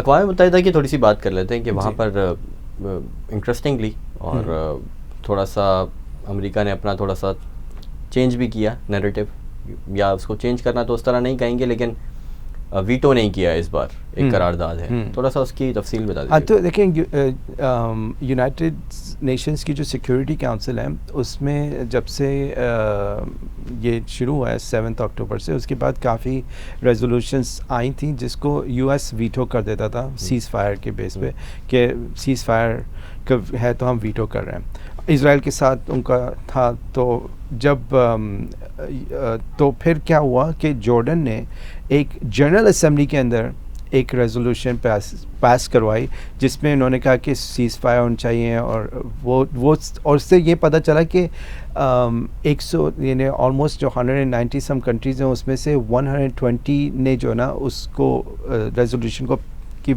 اقوام متحدہ کی تھوڑی سی بات کر لیتے ہیں کہ وہاں پر انٹرسٹنگلی اور تھوڑا سا امریکہ نے اپنا تھوڑا سا چینج بھی کیا نیریٹو, یا اس کو چینج کرنا تو اس طرح نہیں کہیں گے, لیکن ویٹو نہیں کیا اس بار, ایک قرارداد ہے, تھوڑا سا اس کی تفصیل بتا دیجیے. تو دیکھیں یونائٹڈ نیشنز کی جو سیکیورٹی کاؤنسل ہے اس میں جب سے یہ شروع ہوا ہے 7 اکتوبر سے, اس کے بعد کافی ریزولوشنس آئی تھیں جس کو یو ایس ویٹو کر دیتا تھا سیز فائر کے بیس پہ, کہ سیز فائر ہے تو ہم ویٹو کر رہے ہیں. اسرائیل کے ساتھ ان کا تھا, تو جب تو پھر کیا ہوا کہ جارڈن نے ایک جنرل اسمبلی کے اندر ایک ریزولوشن پاس کروائی جس میں انہوں نے کہا کہ سیز فائر ہونا چاہیے, اور وہ اور اس سے یہ پتہ چلا کہ 100 یعنی آلموسٹ جو 190 سم کنٹریز ہیں اس میں سے 120 نے جو نا اس کو ریزولوشن کو کہ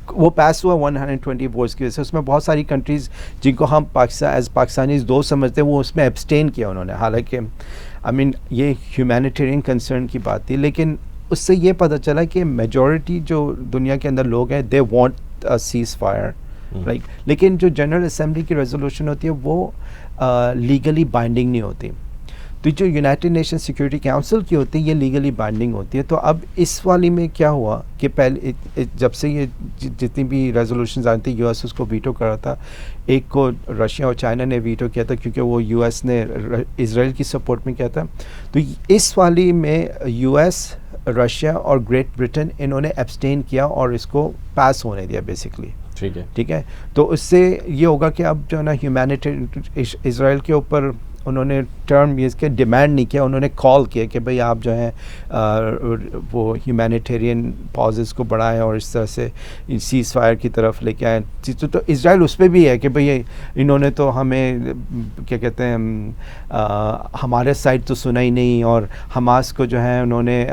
وہ پاس ہوا 120 ووٹس کی وجہ سے. اس میں بہت ساری کنٹریز جن کو ہم ایز پاکستانیز دوست سمجھتے ہیں وہ اس میں ایبسٹین کیا انہوں نے, حالانکہ یہ ہیومینیٹیرین کنسرن کی بات تھی, لیکن اس سے یہ پتہ چلا کہ میجورٹی جو دنیا کے اندر لوگ ہیں they want cease fire, right, لیکن جو جنرل اسمبلی کی ریزولوشن ہوتی ہے وہ لیگلی بائنڈنگ نہیں ہوتی. تو جو یونائٹڈ نیشن سیکیورٹی کاؤنسل کی ہوتی ہے یہ لیگلی بائنڈنگ ہوتی ہے. تو اب اس والی میں کیا ہوا کہ پہلے جب سے یہ جتنی بھی ریزولوشنز آئی تھیں یو ایس اس کو ویٹو کر رہا تھا, ایک کو رشیا اور چائنا نے ویٹو کیا تھا کیونکہ وہ یو ایس نے اسرائیل کی سپورٹ میں کیا تھا. تو اس والی میں یو ایس, رشیا اور گریٹ برٹن انہوں نے ایبسٹین کیا اور اس کو پاس ہونے دیا بیسکلی. ٹھیک ہے, تو اس سے یہ ہوگا کہ اب جو ہے نا ہیومینیٹیرین اسرائیل کے اوپر انہوں نے ٹرم اس کے ڈیمانڈ نہیں کیا, انہوں نے کال کیا کہ بھئی آپ جو ہیں وہ ہیومینیٹیرین پازز کو بڑھائیں اور اس طرح سے سیز فائر کی طرف لے کے آئیں. تو اسرائیل اس پہ بھی ہے کہ بھئی انہوں نے تو ہمیں کیا کہتے ہیں ہمارے سائڈ تو سنا ہی نہیں, اور حماس کو جو ہے انہوں نے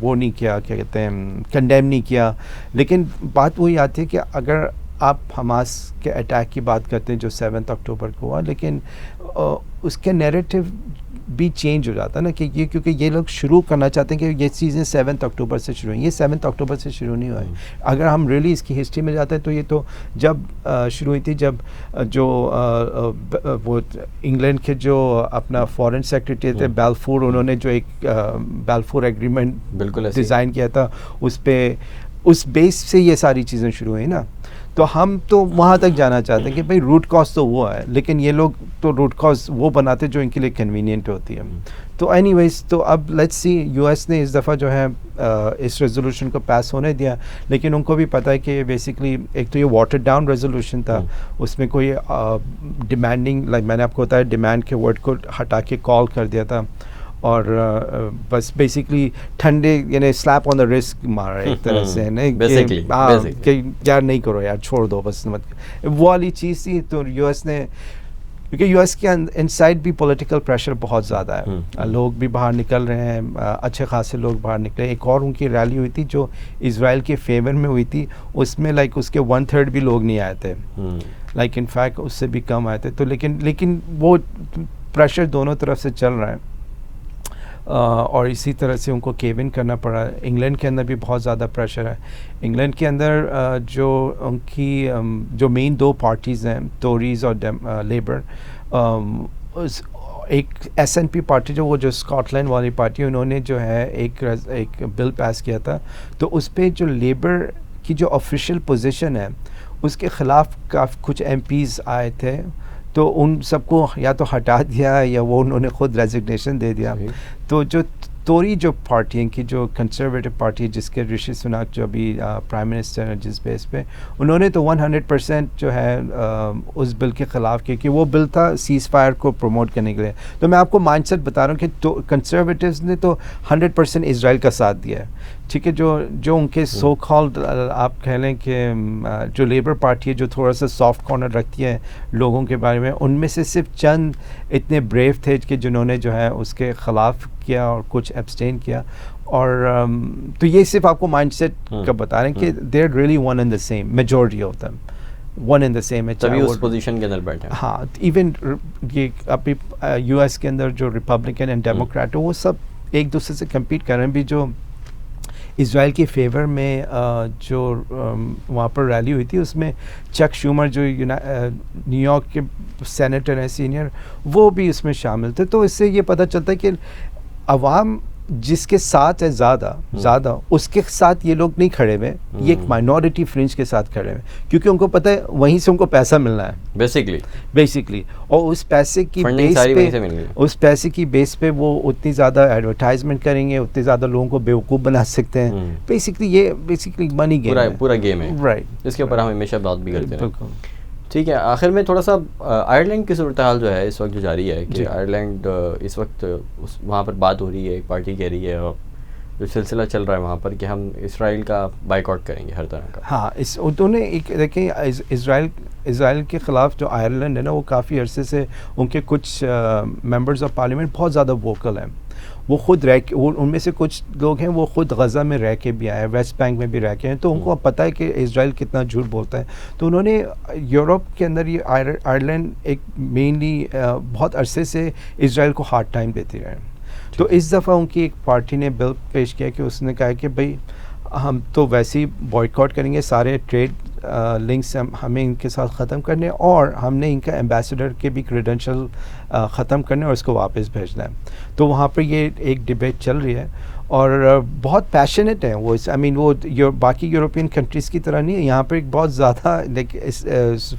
وہ نہیں کیا, کیا کہتے ہیں کنڈیم نہیں کیا. لیکن بات وہی آتی ہے کہ اگر آپ حماس کے اٹیک کی بات کرتے ہیں جو 7 اکتوبر کو ہوا, لیکن اس کے نیریٹو بھی چینج ہو جاتا ہے نا کہ یہ کیونکہ یہ لوگ شروع کرنا چاہتے ہیں کہ یہ چیزیں 7 اکتوبر سے شروع ہوئی. یہ 7 اکتوبر سے شروع نہیں ہوئی. اگر ہم ریلی اس کی ہسٹری میں جاتے ہیں تو یہ تو جب شروع ہوئی تھی جب جو وہ انگلینڈ کے جو اپنا فارن سیکرٹری تھے بیلفور, انہوں نے جو ایک بیلفور ایگریمنٹ بالکل ڈیزائن کیا تھا, اس بیس سے یہ ساری چیزیں شروع ہوئی نا. تو ہم تو وہاں تک جانا چاہتے ہیں کہ بھئی روٹ کاز تو وہ ہے, لیکن یہ لوگ تو روٹ کاز وہ بناتے جو ان کے لیے کنوینئنٹ ہوتی ہے. تو اینی ویز, تو اب لیٹس سی, یو ایس نے اس دفعہ جو ہے اس ریزولوشن کو پاس ہونے دیا, لیکن ان کو بھی پتہ ہے کہ بیسکلی ایک تو یہ واٹر ڈاؤن ریزولوشن تھا, اس میں کوئی ڈیمانڈنگ لائک میں نے آپ کو بتایا ڈیمانڈ کے ورڈ کو ہٹا کے کال کر دیا تھا, اور بس بیسکلی ٹھنڈے یعنی سلیپ آن دا رسک مارا ایک طرح سے کہ یار نہیں کرو یار, چھوڑ دو بس مت, وہ والی چیز تھی. تو یو ایس نے, کیونکہ یو ایس کے انسائڈ بھی پولیٹیکل پریشر بہت زیادہ ہے, لوگ بھی باہر نکل رہے ہیں, اچھے خاصے لوگ باہر نکلے. ایک اور ان کی ریلی ہوئی تھی جو اسرائیل کے فیور میں ہوئی تھی, اس میں لائک اس کے 1/3 بھی لوگ نہیں آئے تھے, لائک ان فیکٹ اس سے بھی کم آئے تھے. تو لیکن وہ پریشر دونوں طرف سے چل رہا ہے, اور اسی طرح سے ان کو کیو ان کرنا پڑا. انگلینڈ کے اندر بھی بہت زیادہ پریشر ہے. انگلینڈ کے اندر جو ان کی جو مین 2 پارٹیز ہیں, ٹوریز اور لیبر, ایک SNP پارٹی جو وہ جو اسکاٹ لینڈ والی پارٹی, انہوں نے جو ہے ایک بل پاس کیا تھا. تو اس پہ جو لیبر کی جو آفیشیل پوزیشن ہے اس کے خلاف کچھ MPs آئے تھے, تو ان سب کو یا تو ہٹا دیا یا وہ انہوں نے خود ریزگنیشن دے دیا. تو جو توری جو پارٹی ہیں کی جو کنسرویٹو پارٹی ہے جس کے رشی سناک جو ابھی پرائم منسٹر ہیں جس بیس پہ, انہوں نے تو 100% جو ہے اس بل کے خلاف کیا کہ وہ بل تھا سیز فائر کو پروموٹ کرنے کے لیے. تو میں آپ کو مائنڈ سیٹ بتا رہا ہوں کہ کنسرویٹوز نے تو 100% اسرائیل کا ساتھ دیا ہے, ٹھیک ہے. جو ان کے سو کالڈ آپ کہہ لیں کہ جو لیبر پارٹی ہے جو تھوڑا سا سافٹ کارنر رکھتی ہے لوگوں کے بارے میں, ان میں سے صرف چند اتنے بریو تھے کہ جنہوں نے جو ہے اس کے خلاف کیا اور کچھ ایبسٹین کیا. اور تو یہ صرف آپ کو مائنڈ سیٹ کا بتا رہے ہیں کہ they are really one and the same, majority of them one and the same ہے, تبھی اس پوزیشن کے اندر بیٹھے. ہاں, ایون یہ ابھی یو ایس کے اندر جو ریپبلکن اینڈ ڈیموکریٹ وہ سب ایک دوسرے سے کمپیٹ کر رہے ہیں. بھی جو اسرائیل کے فیور میں جو وہاں پر ریلی ہوئی تھی، اس میں چک شومر جو نیو یارک کے سینیٹر ہیں سینئر، وہ بھی اس میں شامل تھے. تو اس سے یہ پتہ چلتا ہے کہ عوام جس کے ساتھ ہے زیادہ اس کے ساتھ یہ لوگ نہیں کھڑے ہوئے، یہ ایک مائنورٹی فرنج کے ساتھ کھڑے ہوئے، کیونکہ ان کو پتہ ہے وہیں سے ان کو پیسہ ملنا ہے بیسکلی. اور اس پیسے کی بیس پہ وہ اتنی زیادہ ایڈورٹائزمنٹ کریں گے، اتنے زیادہ لوگوں کو بیوقوف بنا سکتے ہیں. بیسکلی منی گیم ہے، پورا گیم ہے. رائٹ، اس کے اوپر ہم ہمیشہ بات بھی کرتے ہیں. ٹھیک ہے، آخر میں تھوڑا سا آئرلینڈ کی صورتحال جو ہے اس وقت جو جاری ہے کہ آئرلینڈ اس وقت وہاں پر بات ہو رہی ہے، ایک پارٹی کہہ رہی ہے اور جو سلسلہ چل رہا ہے وہاں پر کہ ہم اسرائیل کا بائیک آؤٹ کریں گے ہر طرح کا. ہاں، انہوں نے ایک دیکھیں اسرائیل کے خلاف جو آئرلینڈ ہے نا، وہ کافی عرصے سے ان کے کچھ ممبرز آف پارلیمنٹ بہت زیادہ ووکل ہیں. وہ خود ان میں سے کچھ لوگ ہیں وہ خود غزہ میں رہ کے بھی آئے ہیں، ویسٹ بینک میں بھی رہ کے ہیں، تو ان کو اب پتہ ہے کہ اسرائیل کتنا جھوٹ بولتا ہے. تو انہوں نے یورپ کے اندر یہ آئرلینڈ ایک مینلی بہت عرصے سے اسرائیل کو ہارڈ ٹائم دیتے رہے. تو اس دفعہ ان کی ایک پارٹی نے بل پیش کیا کہ اس نے کہا کہ بھائی ہم تو ویسے ہی بوائیکاٹ کریں گے، سارے ٹریڈ لنکس ہمیں ان کے ساتھ ختم کرنے، اور ہم نے ان کا ایمبیسڈر کے بھی کریڈنشل ختم کرنے اور اس کو واپس بھیجنا ہے. تو وہاں پر یہ ایک ڈبیٹ چل رہی ہے اور بہت پیشنیٹ ہیں وہ. وہ باقی یورپین کنٹریز کی طرح نہیں ہے، یہاں پہ ایک بہت زیادہ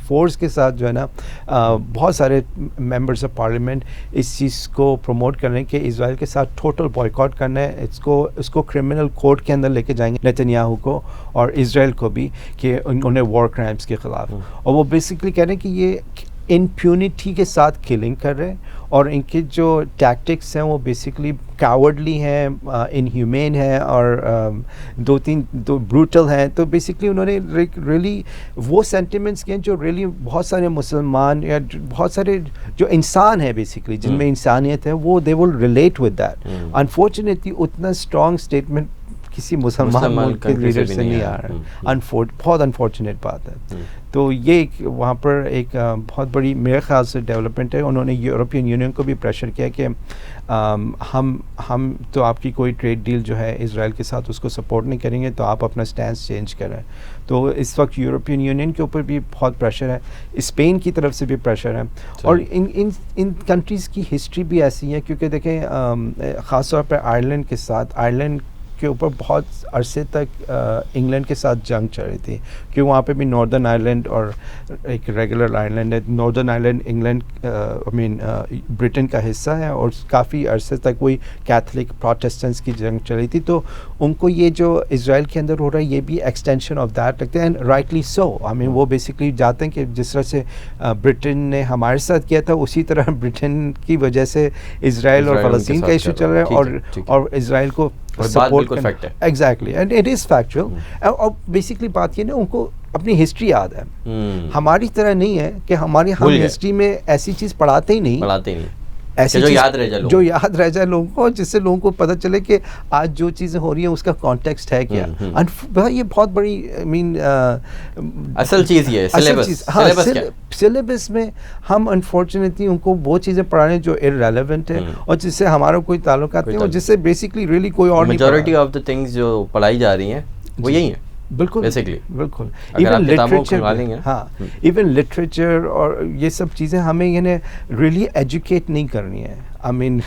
فورس کے ساتھ جو ہے نا بہت سارے ممبرز آف پارلیمنٹ اس چیز کو پروموٹ کر رہے ہیں کہ اسرائیل کے ساتھ ٹوٹل بوائیکاٹ کرنا ہے. اس کو کرمنل کورٹ کے اندر لے کے جائیں گے نتنیاہو کو اور اسرائیل کو بھی، کہ انہیں وار کرائمز کے خلاف. اور وہ بیسکلی کہہ رہے ہیں کہ یہ امپیونٹی کے ساتھ کلنگ کر رہے ہیں، اور ان کے جو ٹیکٹکس ہیں وہ بیسکلی کاورڈلی ہیں، انہیومین ہیں، اور دو بروٹل ہیں. تو بیسکلی انہوں نے ریئلی وہ سینٹیمنٹس کے ہیں جو ریئلی بہت سارے مسلمان یا بہت سارے جو انسان ہیں بیسکلی جن میں انسانیت ہے، وہ they will relate with that. Unfortunately اتنا اسٹرانگ اسٹیٹمنٹ کسی مسلمان ملک کے لیڈر سے نہیں آ رہا. بہت انفارچونیٹ بات ہے. تو یہ وہاں پر ایک بہت بڑی میرے خیال سے ڈیولپمنٹ ہے. انہوں نے یورپین یونین کو بھی پریشر کیا کہ ہم تو آپ کی کوئی ٹریڈ ڈیل جو ہے اسرائیل کے ساتھ اس کو سپورٹ نہیں کریں گے، تو آپ اپنا سٹینس چینج کریں. تو اس وقت یورپین یونین کے اوپر بھی بہت پریشر ہے، اسپین کی طرف سے بھی پریشر ہے. اور ان کنٹریز کی ہسٹری بھی ایسی ہے، کیونکہ دیکھیں خاص طور پہ آئرلینڈ کے ساتھ، آئرلینڈ کے اوپر بہت عرصے تک انگلینڈ کے ساتھ جنگ چل رہی تھی، کہ وہاں پہ بھی ناردرن آئرلینڈ اور ایک ریگولر آئرلینڈ ہے. ناردرن آئرلینڈ انگلینڈ برٹن کا حصہ ہے، اور کافی عرصے تک وہی کیتھولک پروٹیسٹنٹس کی جنگ چل رہی تھی. تو ان کو یہ جو اسرائیل کے اندر ہو رہا ہے یہ بھی ایکسٹینشن آف دیٹ لگتا ہے، اینڈ رائٹلی سو. وہ بیسکلی چاہتے ہیں کہ جس طرح سے برٹن نے ہمارے ساتھ کیا تھا، اسی طرح برٹن کی وجہ سے اسرائیل اور فلسطین کا ایشو چل رہا ہے، اور اسرائیل کو سپورٹ کرنا. Exactly, and it is factual. اور بیسکلی بات یہ نا، ان کو اپنی ہسٹری یاد ہے، ہماری طرح نہیں ہے کہ ہم ہسٹری میں ایسی چیز پڑھاتے ہی نہیں، ایسی جو یاد رہ جائے لوگوں کو، جس سے لوگوں کو پتہ چلے کہ آج جو چیزیں ہو رہی ہیں اس کا کانٹیکسٹ ہے کیا. یہ بہت بڑی اصل چیز یہ ہے سلیبس میں ہم انفارچونیٹلی ان کو وہ چیزیں پڑھا رہے ہیں جو ارریلیونٹ ہے اور جس سے ہمارا کوئی تعلقات نہیں، اور جس سے بیسکلی ریئلی کوئی اور نہیں. میجورٹی آف دی تھنگز جو پڑھائی جا رہی ہیں وہ یہی ہیں. بالکل بالکل. ایون لٹریچر، ہاں ایون لٹریچر اور یہ سب چیزیں ہمیں یعنی ریئلی ایجوکیٹ نہیں کرنی ہے.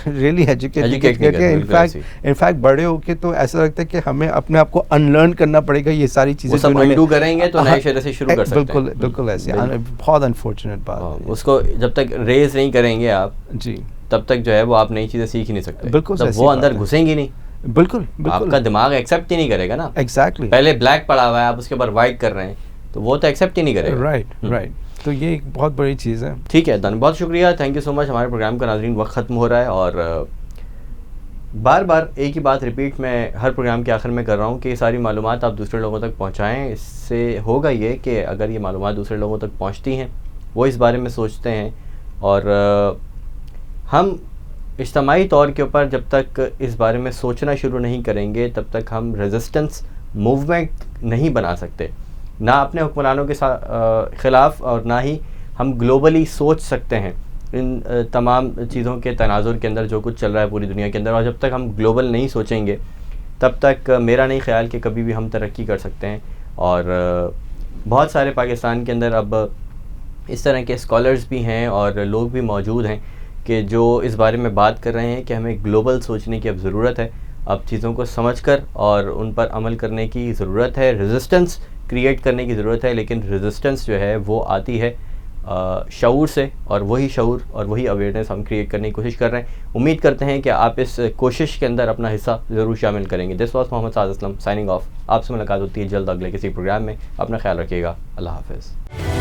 ریئلی ایجوکیٹ کر کے انفیکٹ بڑے ہو کے تو ایسا لگتا ہے کہ ہمیں اپنے آپ کو انلرن کرنا پڑے گا یہ ساری چیزیں. سب انڈو کریں گے تو نئے شروع سے شروع کر سکتے ہیں. بالکل ایسے بہت انفارچونیٹ بات. اس کو جب تک ریز نہیں کریں گے آپ جی تب تک جو ہے وہ آپ نئی چیزیں سیکھ ہی نہیں سکتے. بالکل جب وہ اندر گھسیں گی نہیں، بالکل آپ کا دماغ ایکسیپٹ ہی نہیں کرے گا نا. ایگزیکٹلی، پہلے بلیک پڑا ہوا ہے، آپ اس کے اوپر وائٹ کر رہے ہیں تو وہ تو ایکسیپٹ ہی نہیں کرے گا. رائٹ. تو یہ ایک بہت بڑی چیز ہے. ٹھیک ہے دن، بہت شکریہ، تھینک یو سو مچ. ہمارے پروگرام کا ناظرین وقت ختم ہو رہا ہے، اور بار بار ایک ہی بات ریپیٹ میں ہر پروگرام کے آخر میں کر رہا ہوں کہ یہ ساری معلومات آپ دوسرے لوگوں تک پہنچائیں. اس سے ہوگا یہ کہ اگر یہ معلومات دوسرے لوگوں تک پہنچتی ہیں، وہ اس بارے میں سوچتے ہیں، اور ہم اجتماعی طور کے اوپر جب تک اس بارے میں سوچنا شروع نہیں کریں گے تب تک ہم ریزسٹنس موومنٹ نہیں بنا سکتے، نہ اپنے حکمرانوں کے خلاف، اور نہ ہی ہم گلوبلی سوچ سکتے ہیں ان تمام چیزوں کے تناظر کے اندر جو کچھ چل رہا ہے پوری دنیا کے اندر. اور جب تک ہم گلوبل نہیں سوچیں گے تب تک میرا نہیں خیال کہ کبھی بھی ہم ترقی کر سکتے ہیں. اور بہت سارے پاکستان کے اندر اب اس طرح کے اسکالرز بھی ہیں اور لوگ بھی موجود ہیں کہ جو اس بارے میں بات کر رہے ہیں کہ ہمیں گلوبل سوچنے کی اب ضرورت ہے, اب چیزوں کو سمجھ کر اور ان پر عمل کرنے کی ضرورت ہے, ریزسٹنس کریٹ کرنے کی ضرورت ہے. لیکن ریزسٹنس جو ہے وہ آتی ہے شعور سے, اور وہی شعور اور وہی اویئرنیس ہم کریٹ کرنے کی کوشش کر رہے ہیں. امید کرتے ہیں کہ آپ اس کوشش کے اندر اپنا حصہ ضرور شامل کریں گے. This was Muhammad Saad Aslam signing off. آپ سے ملاقات ہوتی ہے جلد اگلے کسی پروگرام میں. اپنا خیال رکھیے گا. اللہ حافظ.